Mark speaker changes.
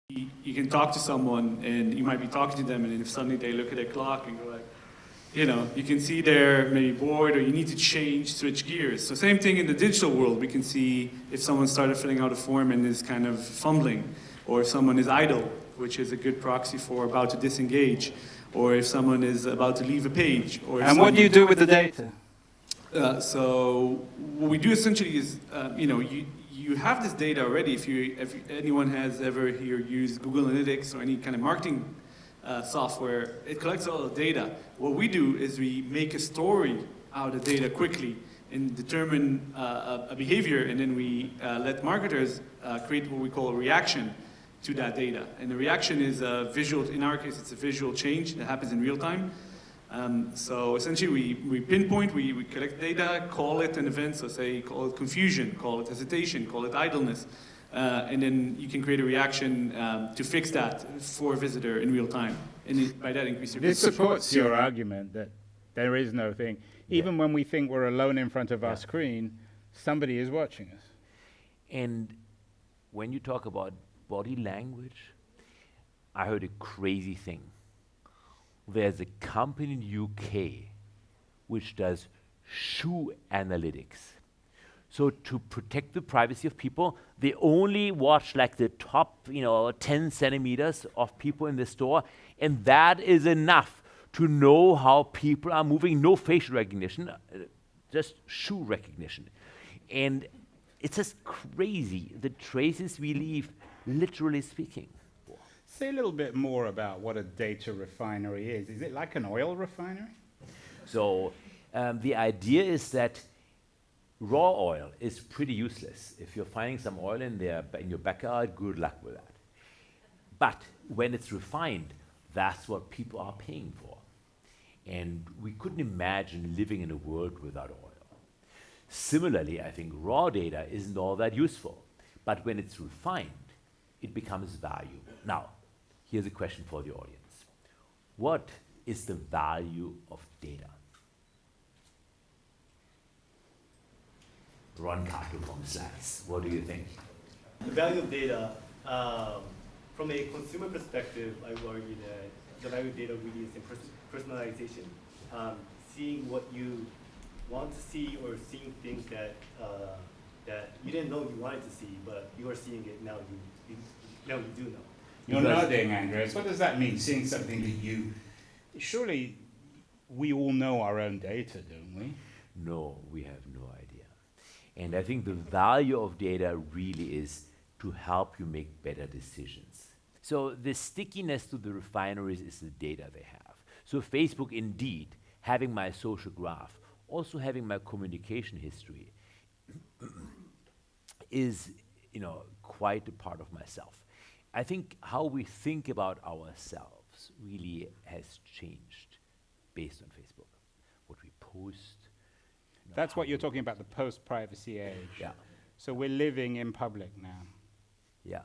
Speaker 1: you can talk to someone and you might be talking to them, and then if suddenly they look at their clock and go like, you can see they're maybe bored or you need to switch gears. So same thing in the digital world. We can see if someone started filling out a form and is kind of fumbling, or if someone is idle, which is a good proxy for about to disengage, or if someone is about to leave a page.
Speaker 2: And what do you do with the data?
Speaker 1: So what we do essentially is, you have this data already. If anyone has ever here used Google Analytics or any kind of marketing software, it collects all the data. What we do is we make a story out of data quickly and determine a behavior, and then we let marketers create what we call a reaction to that data. And the reaction is a visual, in our case it's a visual change that happens in real time. So essentially we pinpoint, we collect data, call it an event, so say call it confusion, call it hesitation, call it idleness, and then you can create a reaction to fix that for a visitor in real time. And by that increase your
Speaker 3: This supports your argument that there is no thing. Even when we think we're alone in front of our screen, somebody is watching us.
Speaker 4: And when you talk about body language, I heard a crazy thing. There's a company in UK which does shoe analytics. So to protect the privacy of people, they only watch like the top, 10 centimeters of people in the store, and that is enough to know how people are moving. No facial recognition, just shoe recognition. And it's just crazy, the traces we leave, literally speaking.
Speaker 3: Say a little bit more about what a data refinery is. Is it like an oil refinery?
Speaker 4: So the idea is that raw oil is pretty useless. If you're finding some oil in your backyard, good luck with that. But when it's refined, that's what people are paying for. And we couldn't imagine living in a world without oil. Similarly, I think raw data isn't all that useful. But when it's refined, it becomes valuable. Now, here's a question for the audience. What is the value of data? Ron Carter from Slides. What do you think?
Speaker 5: The value of data, from a consumer perspective, I would argue that the value of data really is in personalization. Seeing what you want to see, or seeing things that you didn't know you wanted to see, but you are seeing it now. Now you do know.
Speaker 3: You're nodding, Andreas. What does that mean, seeing something that you... Surely we all know our own data, don't we?
Speaker 4: No, we have no idea. And I think the value of data really is to help you make better decisions. So the stickiness to the refineries is the data they have. So Facebook, indeed, having my social graph, also having my communication history, is quite a part of myself. I think how we think about ourselves really has changed based on Facebook. What we post.
Speaker 3: That's what you're talking about, the post-privacy age.
Speaker 4: Yeah.
Speaker 3: So we're living in public now.
Speaker 4: Yeah.